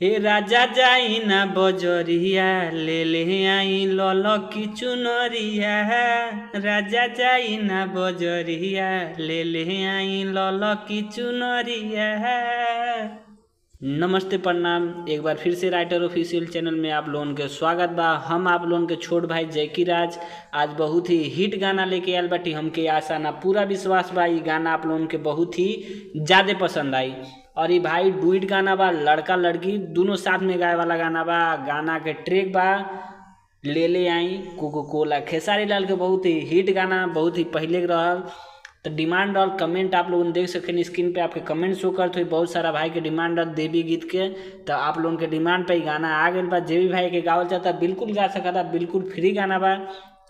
हे राजा जाई ना बजरिया ले ले आई लल की चुनरिया। राजा जाई ना बजरिया ले ले आई लल की चुनरिया। नमस्ते प्रणाम, एक बार फिर से राइटर ऑफिशियल चैनल में आप लोगों के स्वागत बा। हम आप लोगों के छोट भाई जैकी राज आज बहुत ही हिट गाना लेके आयल बाटी। हमके आशा ना पूरा विश्वास बा ये गाना आप लोगों के बहुत ही ज़्यादा पसंद आई। और ये भाई डुइट गाना बा, लड़का लड़की दोनों साथ में गाए वाला गाना बा। गाना के ट्रैक बा ले ले आई कोको कोला। खेसारी लाल के बहुत ही हिट गाना, बहुत ही पहले रहल। तो डिमांड और कमेंट आप लोगों देख सकें स्क्रीन पे आपके कमेंट शो करते हुए बहुत सारा भाई के डिमांड और देवी गीत के। तो आप लोगों के डिमांड पे गाना आ गया बा। जे भी भाई के गावल चाहता बिल्कुल गा सकता, बिल्कुल फ्री गाना बा।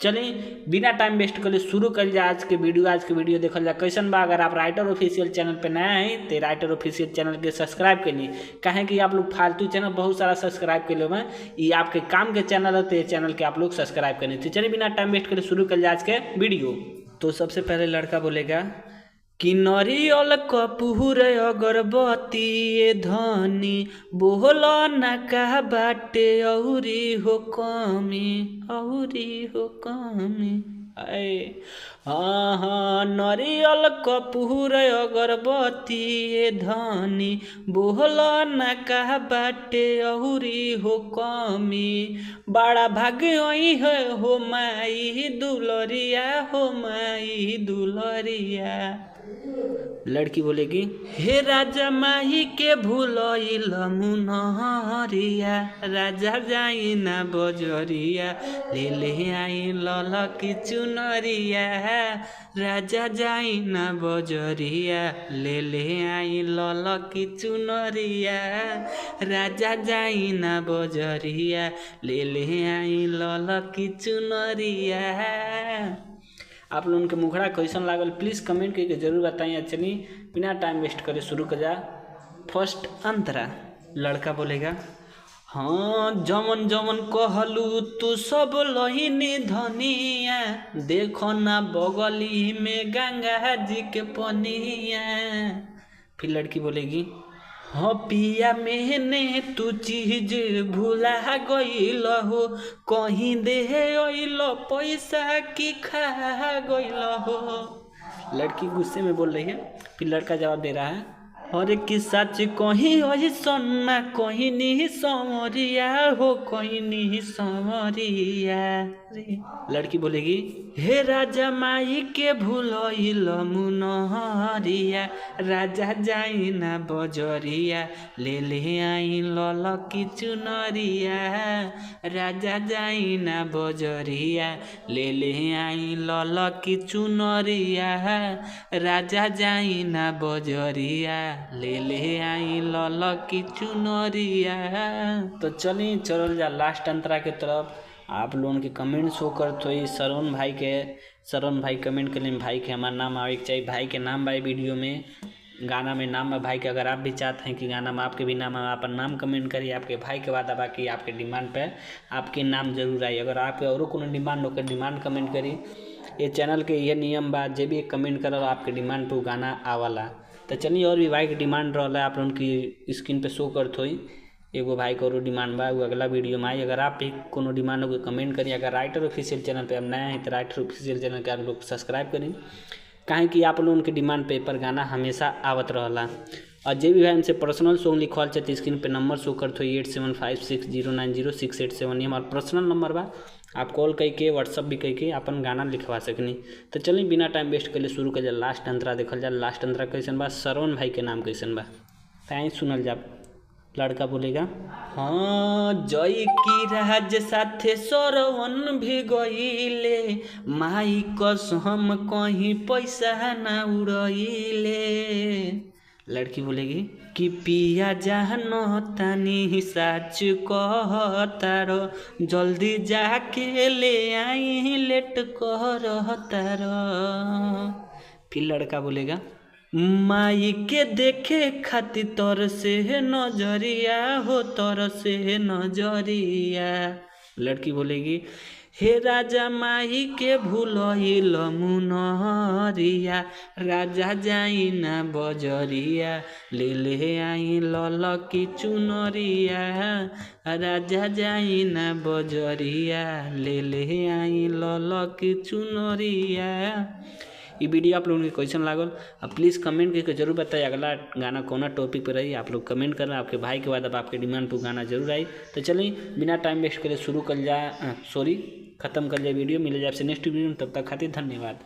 चलिए बिना टाइम वेस्ट कर शुरू कर जाए आज के वीडियो देखल जाए कैसन बा। अगर आप राइटर ऑफिशियल चैनल पे नया हैं तो राइटर ऑफिशियल चैनल के सब्सक्राइब कर लिए। कहें कि आप लोग फालतू चैनल बहुत सारा सब्सक्राइब कर लो, ये आपके काम के चैनल है तो ये चैनल के आप लोग सब्सक्राइब करनी। तो चलिए बिना टाइम वेस्ट कर शुरू कर जाए आज के वीडियो। तो सबसे पहले लड़का बोलेगा कि नरियल कपूर अगरबत्ती ये धनी बोल न का बाटे औरी हो कमी आए। हाँ हाँ नरियल कपूर अगरबत्ती ये धनी बोल न का बाटे औरी हो कमी। बड़ा भाग्य है हो माई दुलरिया, हो माई दुलरिया। लड़की बोलेगी हे राजा माही के भूलइल मुनहरिया। राजा जाई ना बजरिया ले ले आई लल की चुनरिया। राजा जाई ना बजरिया ले ले आई लल की चुनरिया। राजा जाई ना बजरिया ले ले आई लल की चुनरिया। आप लोगों के मुखड़ा कैसन लागल प्लीज़ कमेंट करके जरूर बताइए। चलिए बिना टाइम वेस्ट करे शुरू कर जा। फर्स्ट अंतरा लड़का बोलेगा हाँ जमन जमन कहलू तू सब लहिनी धनिया। देखो ना बगली में गंगा जी के पनिया। फिर लड़की बोलेगी हाँ पिया मैंने तू चीज भूला गईल हो, कहीं दे अइल पैसा की खा गईल हो। लड़की गुस्से में बोल रही है। फिर लड़का जवाब दे रहा है अरे कि सच कहीं वही सोना कहीं नहीं समरिया हो, कहीं नहीं समरिया। लड़की बोलेगी हे राजा माई के भूलइल मुनहरिया। राजा जाई ना बजरिया ले ले आई लल की चुनरिया। राजा जाई ना बजरिया ले ले आई लल की चुनरिया। राजा जाई ना बजरिया ले ले आई लल की चुनरिया। तो चलिए चल जा लास्ट अंतरा के तरफ। आप लोगों के कमेंट शो कर तो शरण भाई कमेंट कर भाई के हमारा नाम आवे के चाहिए। भाई के नाम भाई वीडियो में गाना में नाम है भाई के। अगर आप भी चाहते हैं कि गाना में आपके भी नाम है आप नाम कमेंट करिए। आपके भाई के बाद बाकी आपके डिमांड पे आपके नाम जरूर आई। अगर आपके और कोनो डिमांड होकर डिमांड कमेंट करी। ये चैनल के ये नियम बा जे भी कमेंट करल आपके डिमांड पे गाना आवाला। तो चलिए और भी भाई के डिमांड रहा आप लोगों की स्क्रीन पे शो करत हो। एगो भाई को और डिमांड बा वो अगला वीडियो में आई। अगर आप भी कोनो डिमांड हो कमेंट करिए। अगर राइटर ऑफिशियल चैनल पे हम नया है तो राइटर ऑफिशियल चैनल के आप लोग सब्सक्राइब करें। काहे कि आप लोगों के डिमांड पे पर गाना हमेशा आवत रहला। और जे भी भाई हमसे पर्सनल सॉन्ग लिखवाल चाहते स्क्रीन पे नंबर शो करते हो 8756090687। ये हमारा पर्सनल नंबर बा। आप कॉल करके व्हाट्सअप भी करके अपन गाना लिखवा सकनी। तो चलिए बिना टाइम वेस्ट कर शुरू कर जा। लास्ट अंतरा देखल जा। लास्ट अंतरा कैसन बा, श्रवण भाई के नाम कैसन बा ताई सुनल जा। लड़का बोलेगा हाँ जय की राज साथे श्रवण भी गईले। माई कसम कहीं पैसा ना उड़ैले। लड़की बोलेगी कि पिया जानो तानी सच कहतारो, जल्दी जाके ले आई लेट कहतारो। फिर लड़का बोलेगा माई के देखे खातिर तोर से नजरिया हो, तोर से नजरिया। लड़की बोलेगी हे राजा माही के भूलइल मुनहरिया, राजा जाई ना बजरिया, ले ले आई ललकी चुनरिया, राजा जाई ना बजरिया, ले ले आई ललकी चुनरिया। ये वीडियो आप लोगों को कैसन लागल अब प्लीज़ कमेंट करके जरूर बताइए। अगला गाना कौन टॉपिक पर रही आप लोग कमेंट करना। आपके भाई के बाद अब आपके डिमांड पर गाना जरूर आई। तो चलिए बिना टाइम वेस्ट करे शुरू कर जाए ख़त्म कर जाए वीडियो। मिले जाए आपसे नेक्स्ट वीडियो में, तब तक खातिर धन्यवाद।